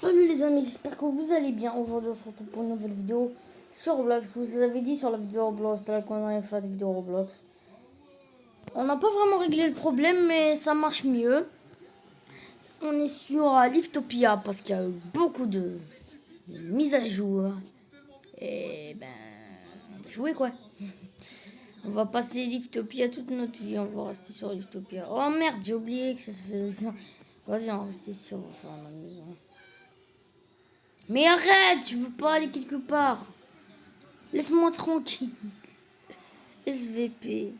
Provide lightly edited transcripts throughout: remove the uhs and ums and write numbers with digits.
Salut les amis, j'espère que vous allez bien. Aujourd'hui on se retrouve pour une nouvelle vidéo sur Roblox. Vous avez dit sur la vidéo Roblox qu'on allait faire des vidéos Roblox. On n'a pas vraiment réglé le problème, mais ça marche mieux. On est sur Liftopia parce qu'il y a eu beaucoup de mises à jour. Et ben, on va jouer quoi. On va passer Liftopia toute notre vie. On va rester sur Liftopia. Oh merde, j'ai oublié que ça se faisait ça. Vas-y, on va rester sur la maison. Mais arrête, je veux pas aller quelque part. Laisse-moi tranquille. SVP.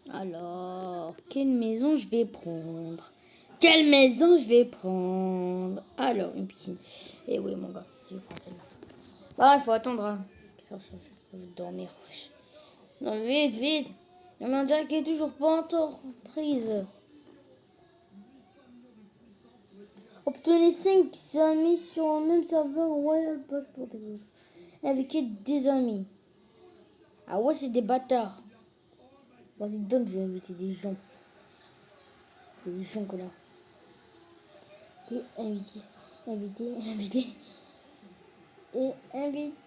Alors, quelle maison je vais prendre? Quelle maison je vais prendre? Alors, une piscine. Eh oui, mon gars, je vais prendre celle-là. Bah, il faut attendre. Hein. Ça, je vais dormir. Non, vite, vite. Non, mais on dirait qu'elle est toujours pas entreprise. Obtenez 5 amis sur le même serveur Royal Passport. Avec des amis. Ah ouais, c'est des bâtards. Vas-y, donne, je vais inviter des gens. Des gens que là. T'es invité. Invité. Et invité. Pour invité.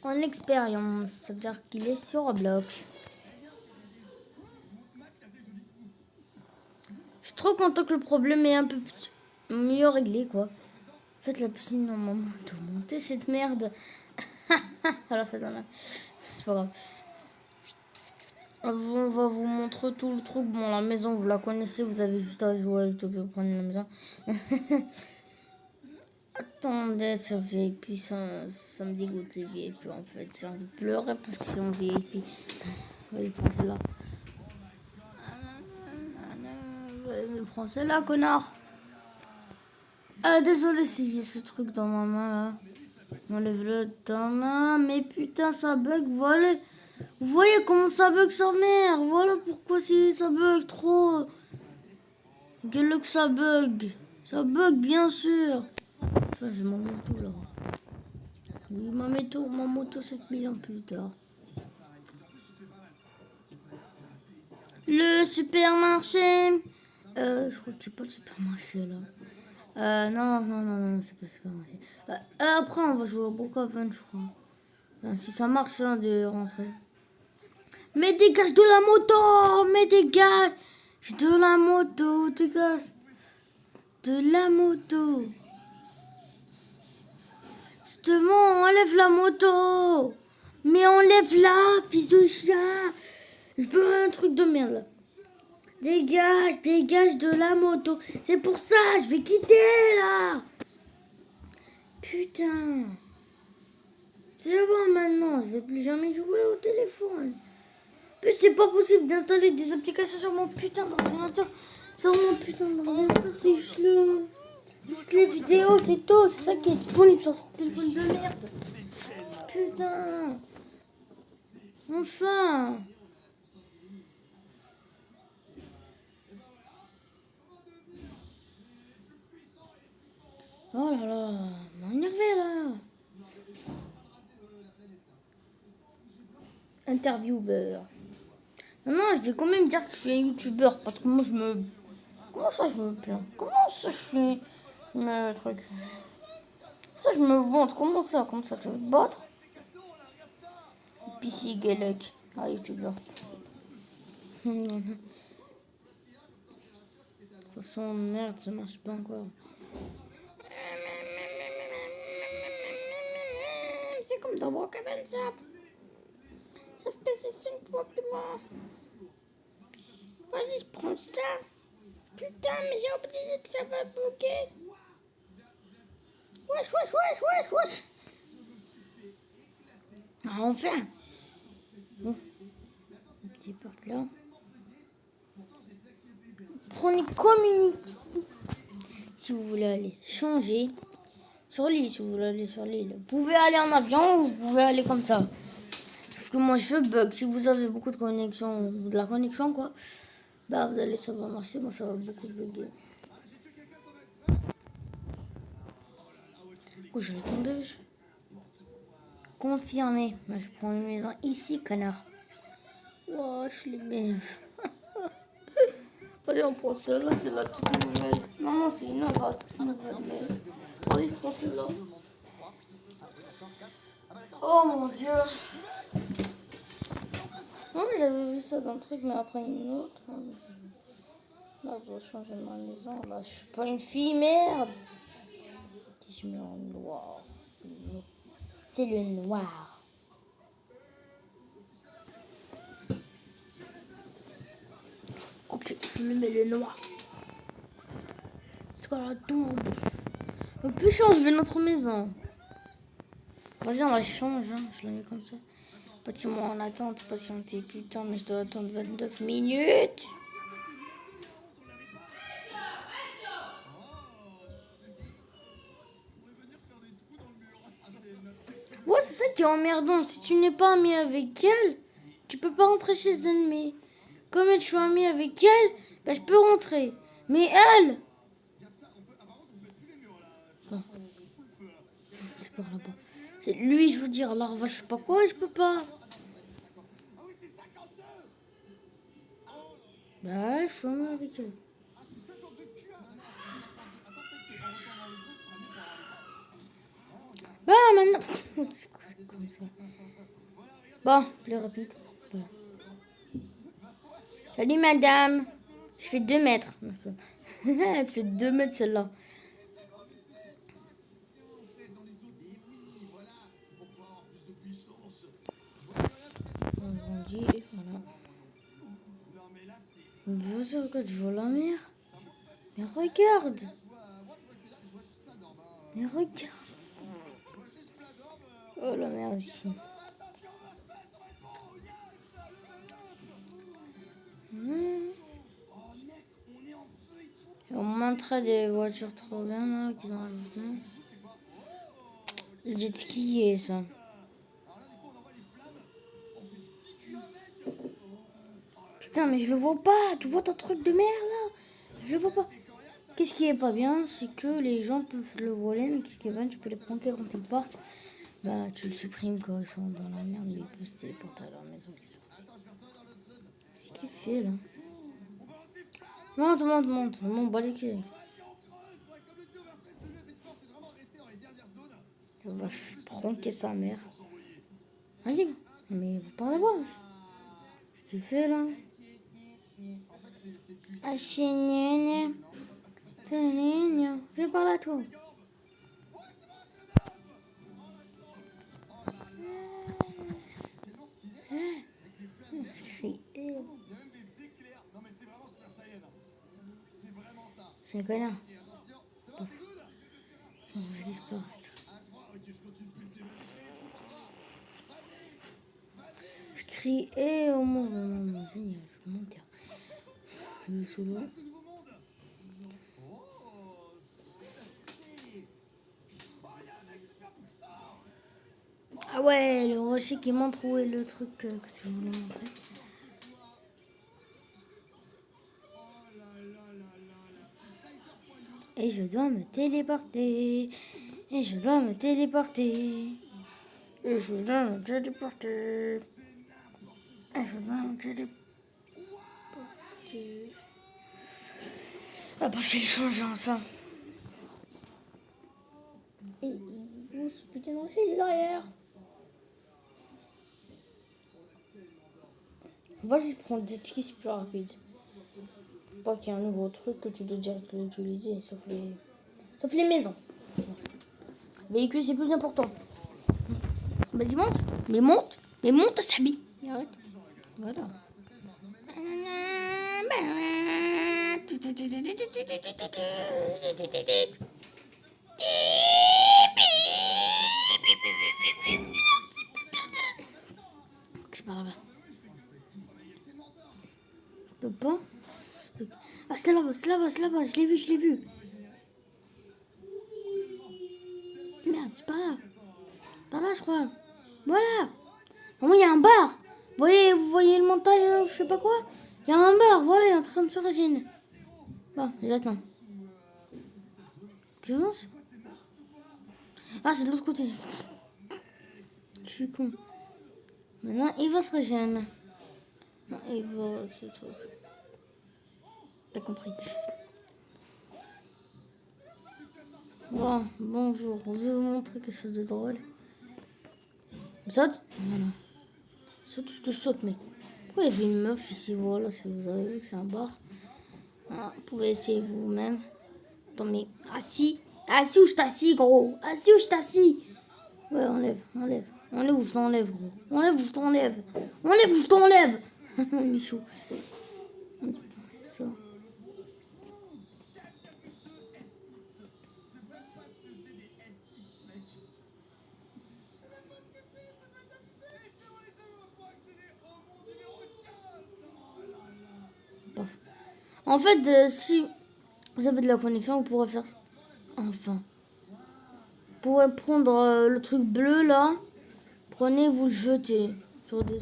En expérience, ça veut dire qu'il est sur Roblox. Je suis trop content que le problème est un peu mieux réglé, quoi. En fait, la piscine, normalement, doit monter cette merde. Alors, c'est pas grave. On va vous montrer tout le truc. Bon, la maison, vous la connaissez. Vous avez juste à jouer à YouTube pour prendre la maison. Attendez, ce VIP, ça me dégoûte les VIP en fait. J'ai envie de pleurer parce que c'est mon VIP. Vas-y, prends celle-là. Vas-y, prends celle-là, connard. Désolé si j'ai ce truc dans ma main là. Enlève-le de ta main. Mais putain, ça bug, voilà. Vous voyez comment ça bug sa mère. Voilà pourquoi ça bug trop. Quel que ça bug. Ça bug bien sûr. Enfin, j'ai mon moto là. Oui, ma moto 7000 ans plus tard. Le supermarché. Je crois que c'est pas le supermarché là. Non, c'est pas le supermarché. Après, on va jouer au Brookhaven, je crois. Si ça marche hein, de rentrer. Mais dégage de la moto. Mais dégage de la moto. Dégage de la moto. Justement, enlève la moto. Mais enlève-la, fils de chat. Je veux un truc de merde là. Dégage de la moto. C'est pour ça, je vais quitter là. Putain. C'est bon maintenant, je vais plus jamais jouer au téléphone. Plus c'est pas possible d'installer des applications sur mon putain d'ordinateur. Sur mon putain d'ordinateur, c'est juste les vidéos, c'est tout. C'est ça qui est disponible sur ce téléphone de merde. Putain. Enfin. Oh là là, m'a énervé là. Intervieweur. Non, je vais quand même dire que je suis un youtubeur parce que moi je me... Comment ça je me plains? Comment ça je suis... Le truc... Ça je me vante, comment ça tu veux te battre? PC Galec, youtubeur. De toute façon, merde, ça marche pas encore. C'est comme dans Brookhaven, ça. Sauf que c'est 5 fois plus loin. Vas-y, je prends ça. Putain, mais j'ai oublié que ça va bloquer. Wesh. Ah, enfin. Bon. Un petit porte là. Prenez Community. Si vous voulez aller changer. Sur l'île, si vous voulez aller sur l'île. Vous pouvez aller en avion ou vous pouvez aller comme ça. Sauf que moi je bug. Si vous avez beaucoup de connexion, de la connexion quoi, bah vous allez, ça va marcher. Moi ça va beaucoup bugger. Oh, je vais tomber. Confirmé. Bah, je prends une maison ici, connard. Wesh, les meufs. Allez, on prend celle-là, c'est la toute nouvelle. Non, c'est une autre toute nouvelle. Mais... Allez, je prends celle-là. Oh mon dieu. Non, mais j'avais vu ça dans le truc, mais après une autre. Là, je dois changer ma maison. Là, je suis pas une fille, merde. Si je mets en noir. C'est le noir. Ok, je me mets le noir. C'est quoi la tombe? On peut changer notre maison. Vas-y, on la change. Hein. Je la mets comme ça. Bâtiment en attente. Patienter. Putain, mais je dois attendre 29 minutes. Ouais, c'est ça qui est emmerdant. Si tu n'es pas ami avec elle, tu peux pas rentrer chez elle. Mais comme je suis ami avec elle, bah, je peux rentrer. Mais elle... Bon. C'est par là-bas. C'est lui, je veux dire, larva, je sais pas quoi, je peux pas. Bah, je suis ami avec elle. Bah, maintenant... C'est quoi, comme ça. Bon, plus rapide. Voilà. Salut, madame. Je fais 2 mètres. Elle fait 2 mètres, celle-là. On grandit, voilà. Bien sûr que je vois la mer. Mais regarde. Mais regarde. Oh, la mer ici. Et on montre des voitures trop bien là qu'ils ont rajouté. Le jet ski et ça. Putain, mais je le vois pas. Tu vois ton truc de mer là? Je le vois pas. Qu'est-ce qui est pas bien, c'est que les gens peuvent le voler, mais qu'est-ce qui est bien, tu peux les prendre quand ils partent. Bah, tu le supprimes quand ils sont dans la merde, mais ils peuvent se téléporter à leur maison. Qu'est-ce qu'il fait là? Monte, monte, monte. Mon bas les couilles. On va pronquer sa mère. Vas-y, mais vous parlez pas. Qu'est-ce qu'il fait là? Ah, chénienne. Je parle à toi. C'est un connard. On va disparaître. Je crie et au monde. Génial, je monte. Je suis sous l'eau. Ah ouais, le rocher qui montre où est le truc que je voulais montrer. Et je dois me téléporter. Et je dois me téléporter. Et je dois me téléporter. Et je dois me téléporter. Ah, parce qu'il change en ça. Et il est ce putain de rocher, il est derrière. Va juste prendre des skis, c'est plus rapide. Pas qu'il y a un nouveau truc que tu dois directement utiliser, sauf les maisons. Véhicule, c'est plus important. Vas-y, monte. Mais monte à Sabi. Arrête. Voilà. C'est par là-bas. Je peux pas. Ah, c'est là-bas, je l'ai vu. Merde, c'est pas là. Par là, je crois. Voilà. Vraiment, il y a un bar. Vous voyez le montagne, je sais pas quoi. Il y a un bar, voilà, il est en train de se régénérer. Bon, j'attends. J'avance. Ah, c'est de l'autre côté. Je suis con. Maintenant, il va se régénérer. Non, il va ce truc. T'as compris. Bon, bonjour. Je vais vous montrer quelque chose de drôle. Saute. Voilà. Saute, je te saute, mec. Pourquoi il y avait une meuf ici? Voilà, si vous avez vu que c'est un bar. Ah, vous pouvez essayer vous-même. Attends, mais assis. Assis où je t'assis, gros. Assis où je t'assis. Ouais, enlève. Enlève où je t'enlève, gros. Enlève où je t'enlève. Enlève où je t'enlève. Michou. Ça. En fait, si vous avez de la connexion, vous pourrez faire... Enfin. Vous pourrez prendre le truc bleu, là. Prenez, vous le jetez. Sur des...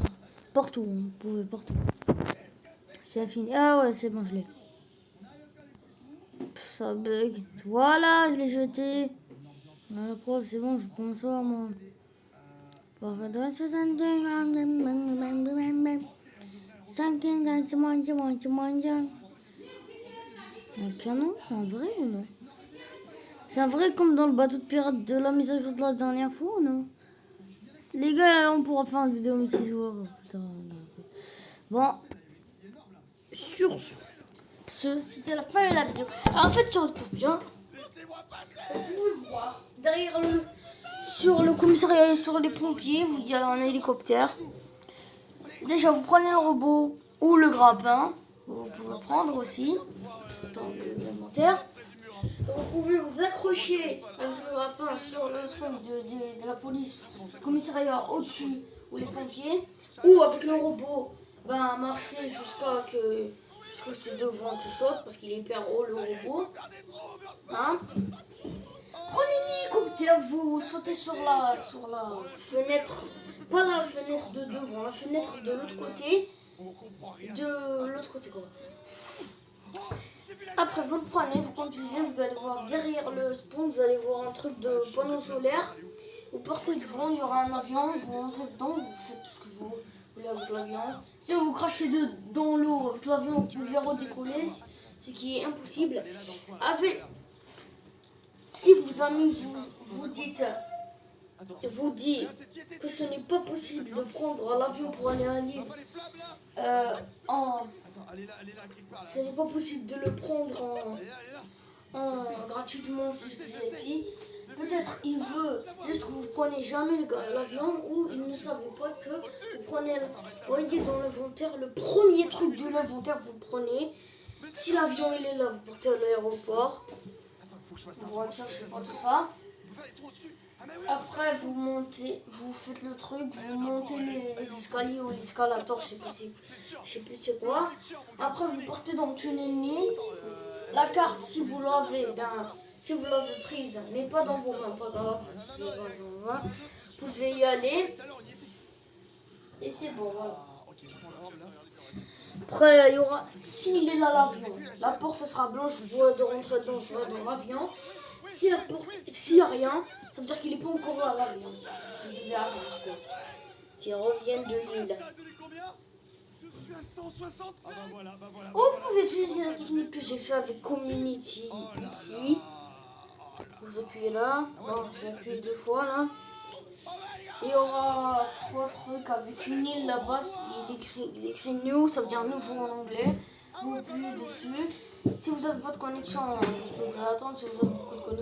Partout, vous pouvez, partout. C'est fini. Ah ouais, c'est bon, je l'ai. Ça bug. Voilà, je l'ai jeté. La preuve, c'est bon, je peux m'en savoir, moi. C'est un canon, en vrai ou non? C'est un vrai comme dans le bateau de pirate de la mise à jour de la dernière fois ou non? Les gars, on pourra faire une vidéo multijoueur. Putain, bon, sur ce, c'était la fin de la vidéo. Alors, en fait, sur le coup, bien, vous pouvez voir derrière sur le commissariat et sur les pompiers, il y a un hélicoptère. Déjà, vous prenez le robot ou le grappin. Vous pouvez prendre aussi. Dans l'inventaire. Vous pouvez vous accrocher avec le grappin sur le truc de la police, le commissariat au-dessus ou les pompiers. Ou avec le robot, marcher jusqu'à ce que devant tu sautes parce qu'il est hyper haut le robot. Hein? Prenez l'hélicoptère, vous sautez sur la fenêtre, pas la fenêtre de devant, la fenêtre de l'autre côté. De l'autre côté quoi. Après vous le prenez, vous conduisez, vous allez voir derrière le spawn, vous allez voir un truc de panneau solaire. Vous portez devant, il y aura un avion, vous rentrez dedans, vous faites tout ce que vous voulez avec l'avion. Si vous crachez dans l'eau avec l'avion, vous pouvez redécoller, ce qui est impossible. Si vos amis vous dit que ce n'est pas possible de prendre l'avion pour aller à Lille, ce n'est pas possible de le prendre gratuitement si je VIP. Peut-être il veut juste que vous preniez jamais l'avion ou il ne savait pas que vous prenez, voyez dans l'inventaire, le premier truc de l'inventaire vous le prenez. Si l'avion il est là, vous partez à l'aéroport. Voiture, je sais pas tout ça. Après vous montez, vous faites le truc, vous montez les escaliers ou l'escalator, je sais plus c'est quoi. Après vous partez dans le tunnel Nil. La carte si vous l'avez, si vous l'avez prise, mais pas dans vos mains, pas grave, si c'est dans vos mains, vous pouvez y aller. Et c'est bon, voilà. Après, il y aura, s'il est là l'avion, la porte sera blanche, vous pourrez de rentrer dans l'avion. Si la porte, s'il n'y a rien, ça veut dire qu'il n'est pas encore là l'avion. Vous devez attendre quoi. Qu'il revienne de l'île. Ou vous pouvez utiliser la technique que j'ai fait avec Community ici. Vous appuyez là. Non, j'ai appuyé 2 fois là. Il y aura 3 trucs avec une île là-bas. Il écrit new, ça veut dire nouveau en anglais. Vous appuyez dessus. Si vous n'avez pas de connexion, vous devez attendre. Si vous avez beaucoup de connexion,